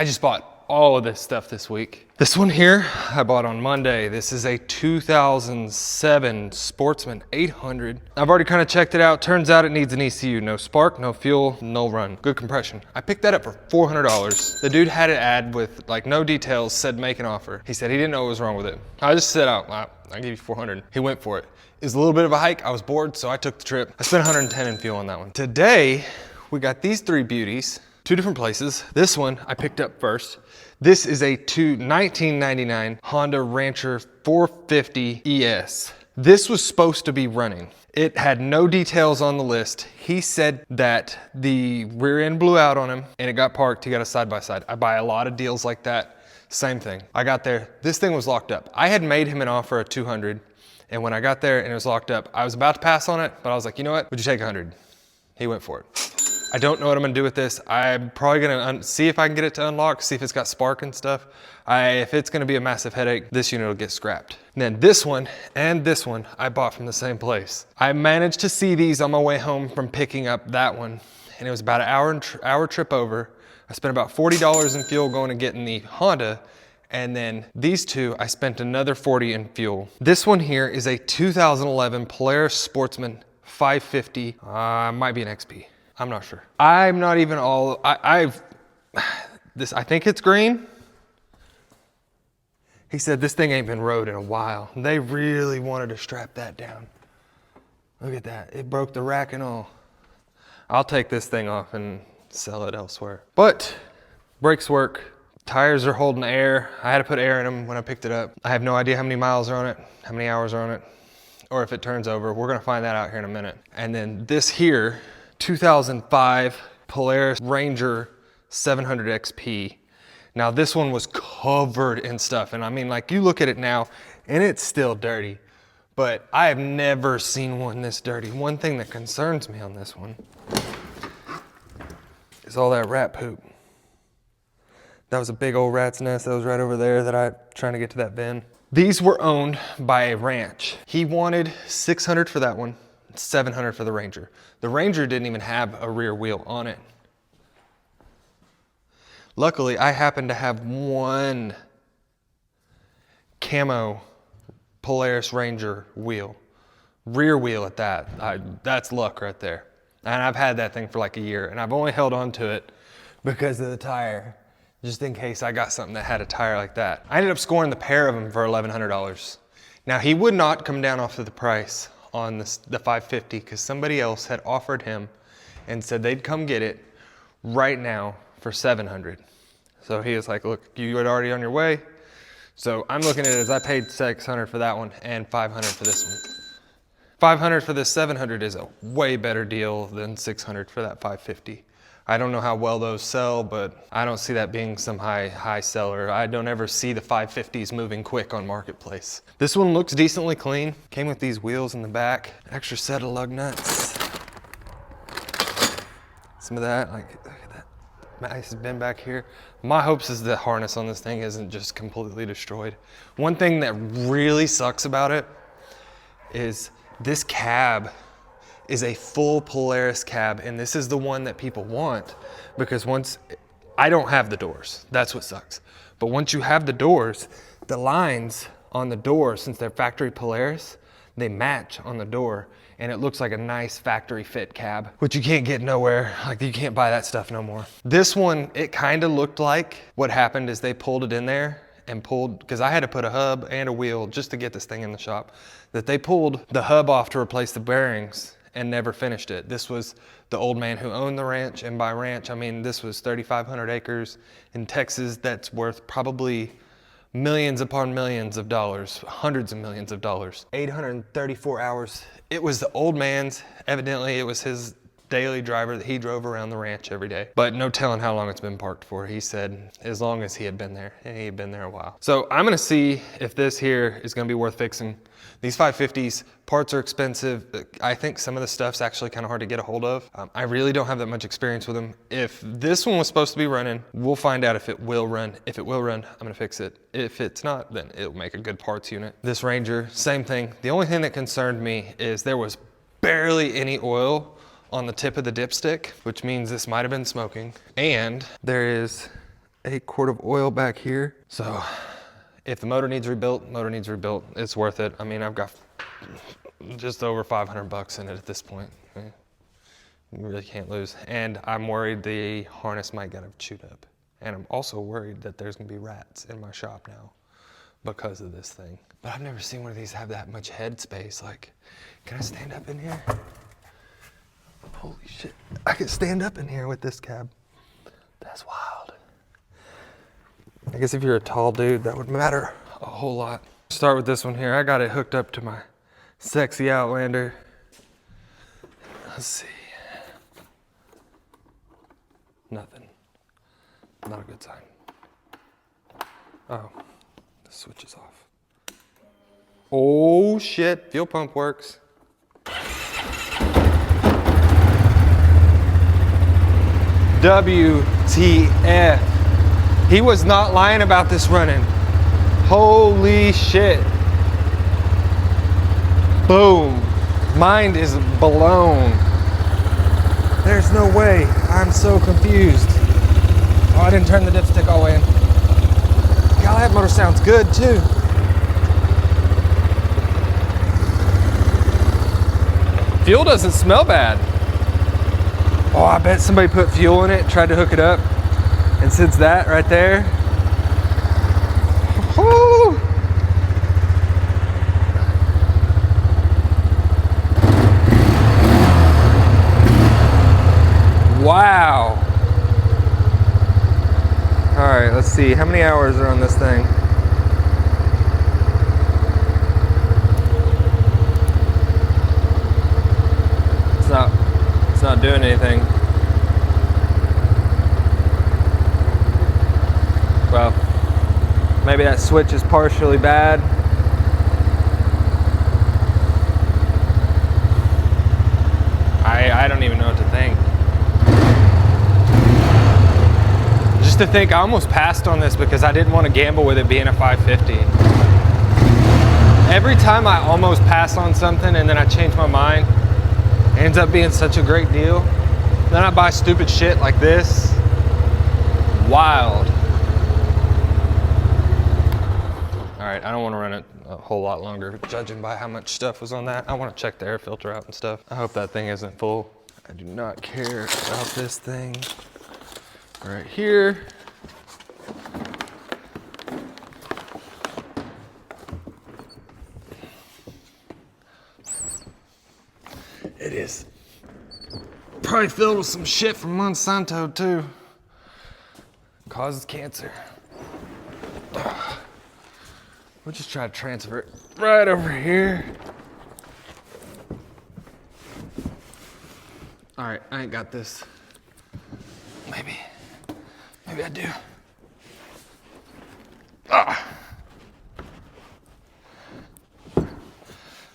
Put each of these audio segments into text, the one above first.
I just bought all of this stuff this week. This one here, I bought on Monday. This is a 2007 Sportsman 800. I've already kind of checked it out. Turns out it needs an ECU. No spark, no fuel, no run. Good compression. I picked that up for $400. The dude had it ad with like no details, said make an offer. He said he didn't know what was wrong with it. I just said, oh, I give you 400. He went for it. It was a little bit of a hike. I was bored, so I took the trip. I spent 110 in fuel on that one. Today, we got these three beauties. Two different places. This one I picked up first. This is a 1999 Honda Rancher 450 ES. This was supposed to be running. It had no details on the list. He said that the rear end blew out on him and it got parked. He got a side-by-side. I buy a lot of deals like that. Same thing. I got there, this thing was locked up. I had made him an offer of 200, and when I got there and it was locked up, I was about to pass on it, but I was like, you know what? Would you take 100? He went for it. I don't know what I'm gonna do with this. I'm probably gonna see if I can get it to unlock, see if it's got spark and stuff. If it's gonna be a massive headache, this unit will get scrapped. And then this one and this one I bought from the same place. I managed to see these on my way home from picking up that one, and it was about an hour trip over. I spent about $40 in fuel going and getting the Honda, and then these two, I spent another $40 in fuel. This one here is a 2011 Polaris Sportsman 550, might be an XP. I'm not sure. I'm not even all, I think it's green. He said this thing ain't been rode in a while. They really wanted to strap that down. Look at that, it broke the rack and all. I'll take this thing off and sell it elsewhere. But brakes work, tires are holding air. I had to put air in them when I picked it up. I have no idea how many miles are on it, how many hours are on it, or if it turns over. We're gonna find that out here in a minute. And then this here, 2005 Polaris Ranger 700 XP. Now this one was covered in stuff, and I mean, like, you look at it now and it's still dirty, but I have never seen one this dirty. One thing that concerns me on this one is all that rat poop. That was a big old rat's nest that was right over there that I'm trying to get to that bin. These were owned by a ranch. He wanted 600 for that one, 700 for the Ranger. The Ranger didn't even have a rear wheel on it. Luckily, I happen to have one camo Polaris Ranger wheel, rear wheel at that. That's luck right there. And I've had that thing for like a year, and I've only held on to it because of the tire, just in case I got something that had a tire like that. I ended up scoring the pair of them for $1,100. Now, he would not come down off of the price on the 550 because somebody else had offered him and said they'd come get it right now for 700. So he was like, look, you were already on your way. So I'm looking at it as I paid 600 for that one and 500 for this one. 500 for this 700 is a way better deal than 600 for that 550. I don't know how well those sell, but I don't see that being some high seller. I don't ever see the 550s moving quick on Marketplace. This one looks decently clean. Came with these wheels in the back, extra set of lug nuts. Some of that, like, look at that. Nice bin back here. My hopes is the harness on this thing isn't just completely destroyed. One thing that really sucks about it is this cab is a full Polaris cab, and this is the one that people want because I don't have the doors. That's what sucks. But once you have the doors, the lines on the door, since they're factory Polaris, they match on the door, and it looks like a nice factory fit cab, which you can't get nowhere. Like, you can't buy that stuff no more. This one, it kind of looked like what happened is they pulled it in there and pulled, because I had to put a hub and a wheel just to get this thing in the shop, that they pulled the hub off to replace the bearings and never finished it. This was the old man who owned the ranch, and by ranch, I mean this was 3,500 acres in Texas that's worth probably millions upon millions of dollars, hundreds of millions of dollars. 834 hours. It was the old man's, evidently it was his daily driver that he drove around the ranch every day. But no telling how long it's been parked for. He said as long as he had been there, and he had been there a while. So I'm gonna see if this here is gonna be worth fixing. These 550s, parts are expensive. I think some of the stuff's actually kind of hard to get a hold of. I really don't have that much experience with them. If this one was supposed to be running, we'll find out if it will run. If it will run, I'm gonna fix it. If it's not, then it'll make a good parts unit. This Ranger, same thing. The only thing that concerned me is there was barely any oil on the tip of the dipstick, which means this might have been smoking. And there is 8 quart of oil back here. So if the motor needs rebuilt, it's worth it. I mean, I've got just over 500 bucks in it at this point. You really can't lose. And I'm worried the harness might get chewed up. And I'm also worried that there's gonna be rats in my shop now because of this thing. But I've never seen one of these have that much head space. Like, can I stand up in here? Holy shit, I can stand up in here with this cab. That's wild. I guess if you're a tall dude, that would matter a whole lot. Start with this one here. I got it hooked up to my sexy Outlander. Let's see. Nothing. Not a good sign. Oh, the switch is off. Oh shit, fuel pump works. WTF. He was not lying about this running. Holy shit. Boom. Mind is blown. There's no way. I'm so confused. Oh, I didn't turn the dipstick all the way in. God, that motor sounds good too. Fuel doesn't smell bad. Oh, I bet somebody put fuel in it, tried to hook it up, and since that right there, whoo, wow. All right, let's see, how many hours are on this thing? It's not doing anything. Well, maybe that switch is partially bad. I don't even know what to think. Just to think, I almost passed on this because I didn't want to gamble with it being a 550. Every time I almost pass on something and then I change my mind, it ends up being such a great deal. Then I buy stupid shit like this. Wild. All right, I don't want to run it a whole lot longer, judging by how much stuff was on that. I want to check the air filter out and stuff. I hope that thing isn't full. I do not care about this thing right here. It is probably filled with some shit from Monsanto too. Causes cancer. We'll just try to transfer it right over here. All right, I ain't got this. Maybe I do. Ah.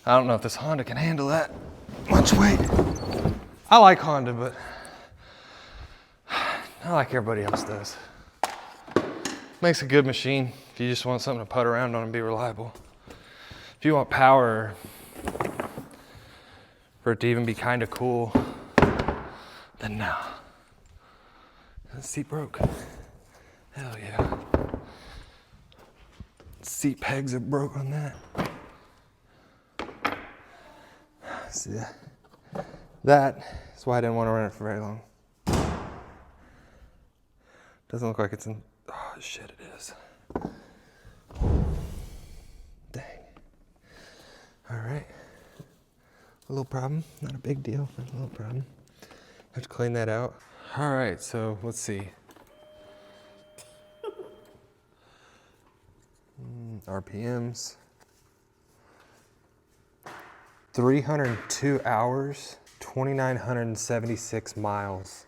I don't know if this Honda can handle that much weight. I like Honda, but I like everybody else does. Makes a good machine if you just want something to put around on and be reliable. If you want power, for it to even be kind of cool, then no. The seat broke. Hell yeah. Seat pegs are broke on that. See that? That is why I didn't want to run it for very long. Doesn't look like it's in. Oh shit, it is. Dang. All right. A little problem, not a big deal, but a little problem. Have to clean that out. All right, so let's see. RPMs. 302 hours, 2,976 miles.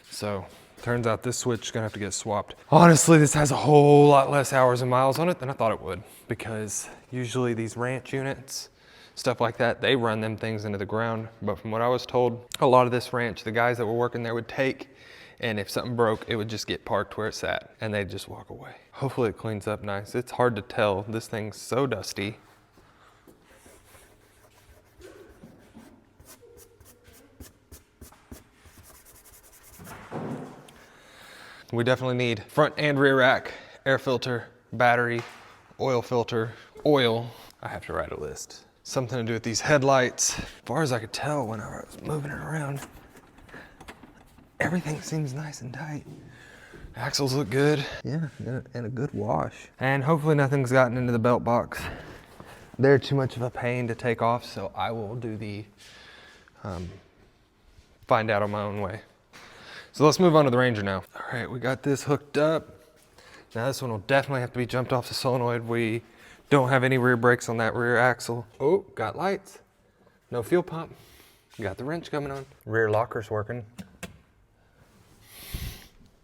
So turns out this switch is gonna have to get swapped. Honestly, this has a whole lot less hours and miles on it than I thought it would, because usually these ranch units, stuff like that, they run them things into the ground. But from what I was told, a lot of this ranch, the guys that were working there would take, and if something broke, it would just get parked where it sat and they'd just walk away. Hopefully it cleans up nice. It's hard to tell. This thing's so dusty. We definitely need front and rear rack, air filter, battery, oil filter, oil. I have to write a list. Something to do with these headlights. As far as I could tell when I was moving it around, everything seems nice and tight. Axles look good. Yeah, and a good wash. And hopefully nothing's gotten into the belt box. They're too much of a pain to take off, so I will do the find out on my own way. So let's move on to the Ranger now. All right, we got this hooked up. Now this one will definitely have to be jumped off the solenoid. We don't have any rear brakes on that rear axle. Oh, got lights. No fuel pump. Got the wrench coming on. Rear locker's working.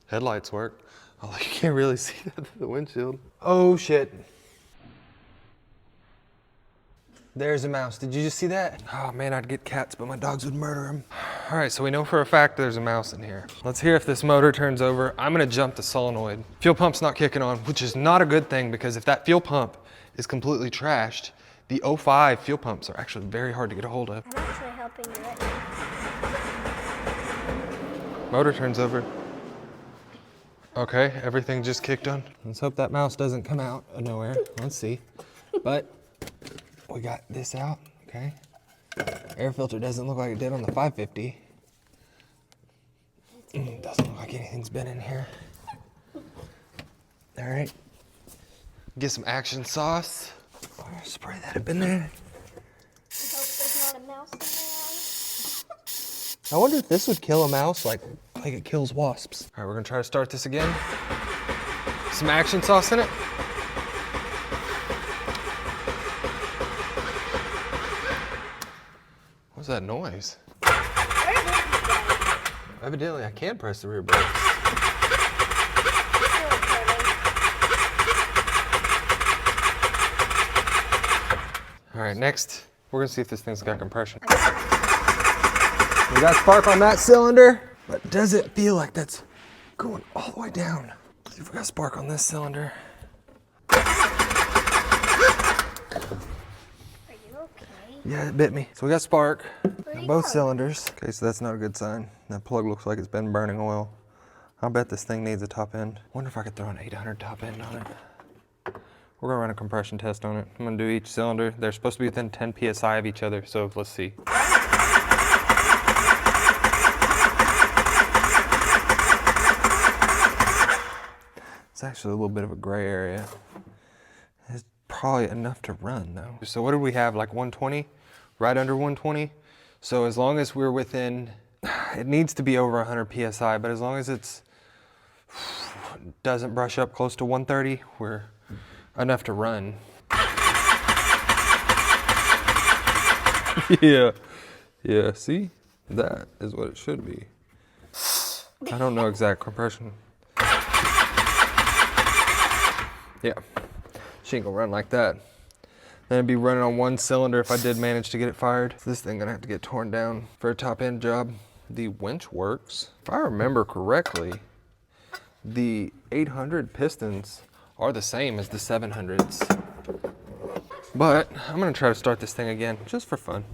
Headlights work. Oh, you can't really see that through the windshield. Oh shit. There's a mouse. Did you just see that? Oh man, I'd get cats, but my dogs would murder them. All right, so we know for a fact there's a mouse in here. Let's hear if this motor turns over. I'm gonna jump the solenoid. Fuel pump's not kicking on, which is not a good thing because if that fuel pump is completely trashed, the 05 fuel pumps are actually very hard to get a hold of. I'm actually helping you right now. Motor turns over. Okay, everything just kicked on. Let's hope that mouse doesn't come out of nowhere. Let's see. But we got this out, okay. Air filter doesn't look like it did on the 550. Doesn't look like anything's been in here. All right, get some action sauce. Spray that up in there. I hope there's not a mouse in there. I wonder if this would kill a mouse like it kills wasps. All right, we're gonna try to start this again. Some action sauce in it. What's that noise? Evidently, I can press the rear brakes. All right, next, we're gonna see if this thing's got compression. We got spark on that cylinder, but does it feel like that's going all the way down? Let's see if we got spark on this cylinder. Yeah, it bit me. So we got spark on both cylinders. Okay, so that's not a good sign. That plug looks like it's been burning oil. I'll bet this thing needs a top end. Wonder if I could throw an 800 top end on it. We're gonna run a compression test on it. I'm gonna do each cylinder. They're supposed to be within 10 PSI of each other, so let's see. It's actually a little bit of a gray area. It's probably enough to run though. So what did we have, like 120? Right under 120? So as long as we're within, it needs to be over 100 PSI, but as long as it's doesn't brush up close to 130, we're enough to run. Yeah, see? That is what it should be. I don't know exact compression. Yeah, she ain't gonna run like that. Then it'd be running on one cylinder if I did manage to get it fired. So this thing gonna have to get torn down for a top end job. The winch works. If I remember correctly, the 800 pistons are the same as the 700s. But I'm gonna try to start this thing again, just for fun.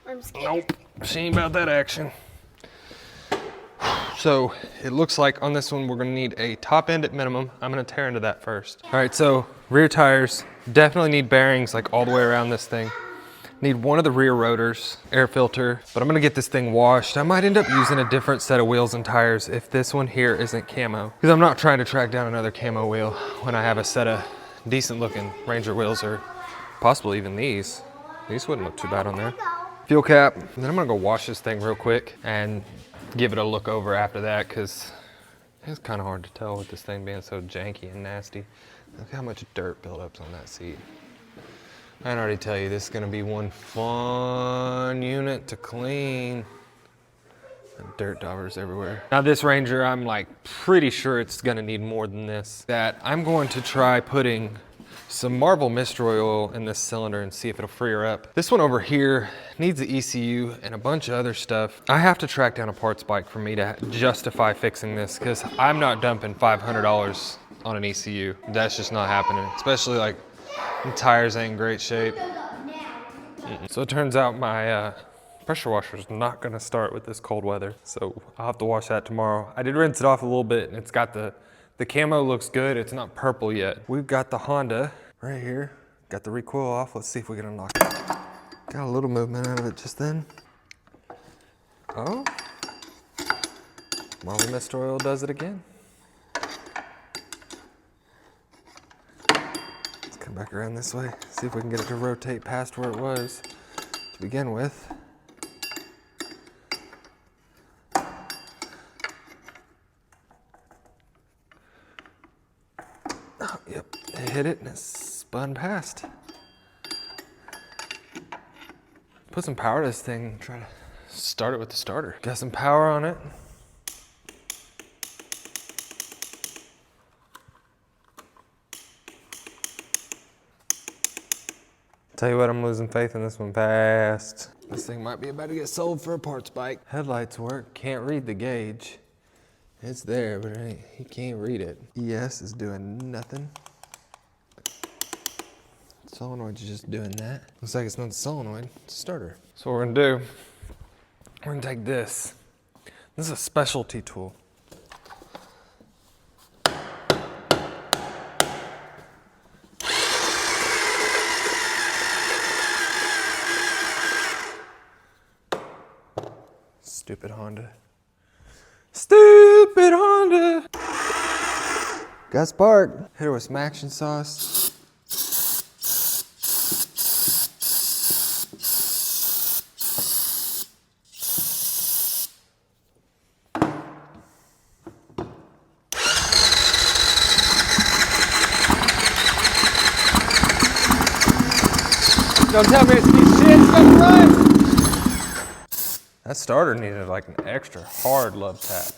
I'm scared. Nope, she ain't about that action. So it looks like on this one, we're gonna need a top end at minimum. I'm gonna tear into that first. All right, so rear tires, definitely need bearings like all the way around this thing. Need one of the rear rotors, air filter, but I'm gonna get this thing washed. I might end up using a different set of wheels and tires if this one here isn't camo, because I'm not trying to track down another camo wheel when I have a set of decent looking Ranger wheels, or possibly even these. These wouldn't look too bad on there. Fuel cap, and then I'm gonna go wash this thing real quick and give it a look over after that, because it's kind of hard to tell with this thing being so janky and nasty. Look how much dirt buildups on that seat. I can already tell you this is gonna be one fun unit to clean. Dirt daubers everywhere. Now this Ranger, I'm like pretty sure it's gonna need more than this. That I'm going to try putting some Marvel mystery oil in this cylinder and see if it'll free her up. This one over here needs the ECU and a bunch of other stuff. I have to track down a parts bike for me to justify fixing this because I'm not dumping $500 on an ECU. That's just not happening, especially like the tires ain't in great shape. So it turns out my pressure washer is not gonna start with this cold weather. So I'll have to wash that tomorrow. I did rinse it off a little bit and it's got the camo looks good. It's not purple yet. We've got the Honda right here. Got the recoil off. Let's see if we can unlock it. Got a little movement out of it just then. Oh, Marvel Mist Oil does it again. Let's come back around this way. See if we can get it to rotate past where it was to begin with. Oh, yep, it hit it and it spun past. Put some power to this thing and try to start it with the starter. Got some power on it. Tell you what, I'm losing faith in this one fast. This thing might be about to get sold for a parts bike. Headlights work, can't read the gauge. It's there, but he can't read it. ES is doing nothing. Solenoid's just doing that. Looks like it's not the solenoid, it's a starter. So what we're gonna do, we're gonna take this. This is a specialty tool. Stupid Honda. Stupid Honda! Got spark. Hit her with some action sauce. Don't tell me it's shit, it's gonna run! That starter needed like an extra hard love tap.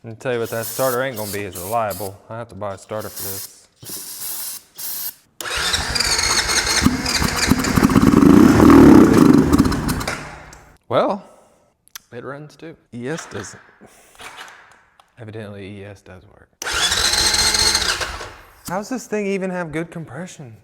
Let me tell you what, that starter ain't gonna be as reliable. I have to buy a starter for this. Well, it runs too. ES doesn't. Evidently ES does work. How's this thing even have good compression?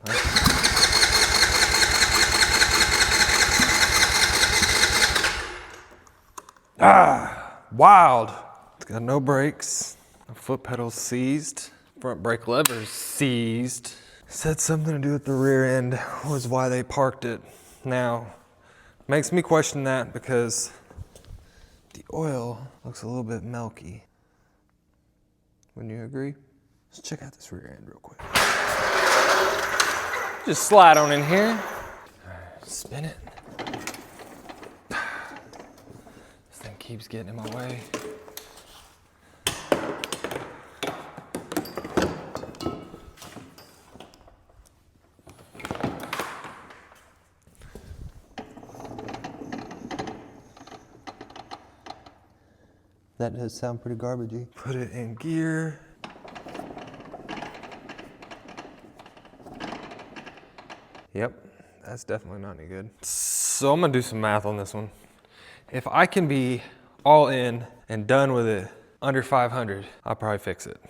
Wild. It's got no brakes. The foot pedal's seized. Front brake lever's seized. Said something to do with the rear end was why they parked it. Now, makes me question that because the oil looks a little bit milky. Wouldn't you agree? Let's check out this rear end real quick. Just slide on in here. All right, spin it. This thing keeps getting in my way. That does sound pretty garbagey. Put it in gear. Yep, that's definitely not any good. So I'm gonna do some math on this one. If I can be all in and done with it under 500, I'll probably fix it.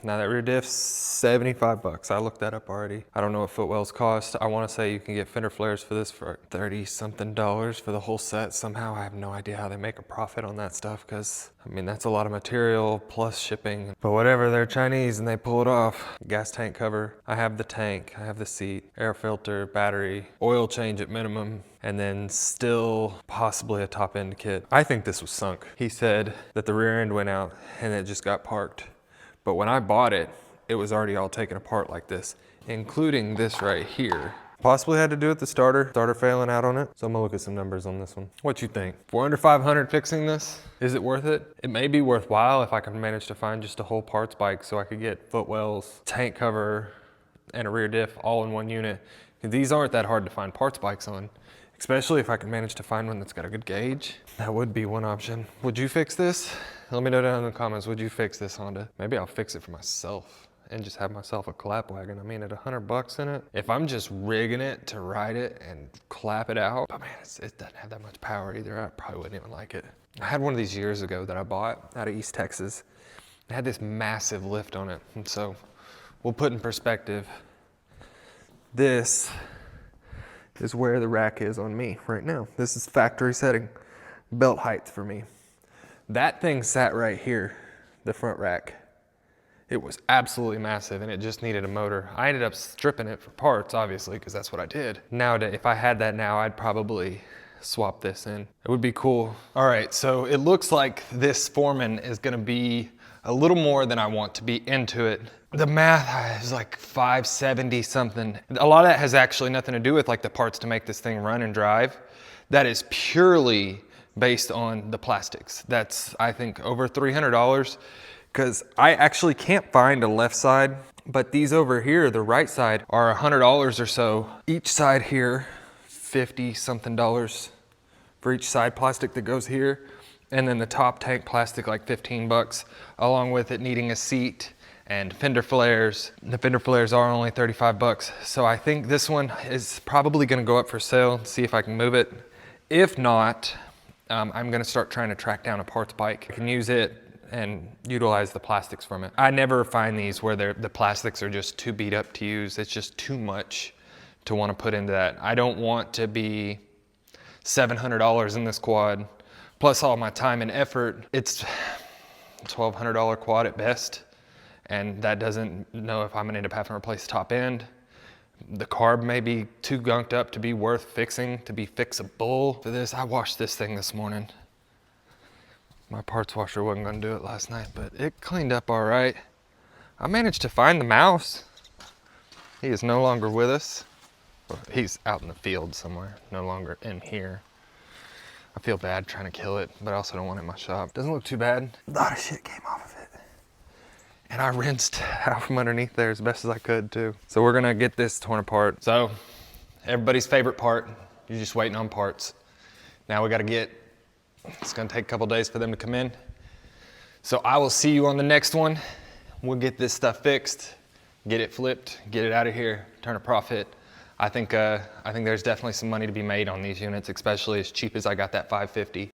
Now that rear diff's 75 bucks. I looked that up already. I don't know what footwells cost. I wanna say you can get fender flares for this for 30 something dollars for the whole set. Somehow I have no idea how they make a profit on that stuff because I mean, that's a lot of material plus shipping, but whatever, they're Chinese and they pull it off. Gas tank cover. I have the tank, I have the seat, air filter, battery, oil change at minimum, and then still possibly a top end kit. I think this was sunk. He said that the rear end went out and it just got parked. But when I bought it, it was already all taken apart like this, including this right here. Possibly had to do with the starter failing out on it. So I'm gonna look at some numbers on this one. What you think? For under 500 fixing this, is it worth it? It may be worthwhile if I can manage to find just a whole parts bike so I could get footwells, tank cover, and a rear diff all in one unit. These aren't that hard to find parts bikes on, especially if I can manage to find one that's got a good gauge. That would be one option. Would you fix this? Let me know down in the comments, would you fix this Honda? Maybe I'll fix it for myself and just have myself a clap wagon. I mean, at $100 in it, if I'm just rigging it to ride it and clap it out, but man, it doesn't have that much power either. I probably wouldn't even like it. I had one of these years ago that I bought out of East Texas. It had this massive lift on it. And so we'll put in perspective, this is where the rack is on me right now. This is factory setting, belt height for me. That thing sat right here, the front rack. It was absolutely massive and it just needed a motor. I ended up stripping it for parts, obviously, because that's what I did. Nowadays, if I had that now, I'd probably swap this in. It would be cool. All right, so it looks like this Foreman is gonna be a little more than I want to be into it. The math is like 570 something. A lot of that has actually nothing to do with like the parts to make this thing run and drive. That is purely based on the plastics. That's, I think, over $300, because I actually can't find a left side, but these over here, the right side, are $100 or so. Each side here, 50 something dollars for each side plastic that goes here. And then the top tank plastic, like 15 bucks, along with it needing a seat and fender flares. The fender flares are only 35 bucks. So I think this one is probably gonna go up for sale, see if I can move it. If not, I'm gonna start trying to track down a parts bike. I can use it and utilize the plastics from it. I never find these where the plastics are just too beat up to use. It's just too much to wanna put into that. I don't want to be $700 in this quad, plus all my time and effort. It's a $1,200 quad at best. And that doesn't know if I'm gonna end up having to replace the top end. The carb may be too gunked up to be worth fixing, to be fixable. For this, I washed this thing this morning. My parts washer wasn't gonna do it last night, but it cleaned up all right. I managed to find the mouse. He is no longer with us. Well, he's out in the field somewhere, no longer in here. I feel bad trying to kill it, but I also don't want it in my shop. Doesn't look too bad. A lot of shit came off of it. And I rinsed out from underneath there as best as I could too. So we're gonna get this torn apart. So everybody's favorite part, you're just waiting on parts. Now we gotta it's gonna take a couple days for them to come in. So I will see you on the next one. We'll get this stuff fixed, get it flipped, get it out of here, turn a profit. I think there's definitely some money to be made on these units, especially as cheap as I got that 550.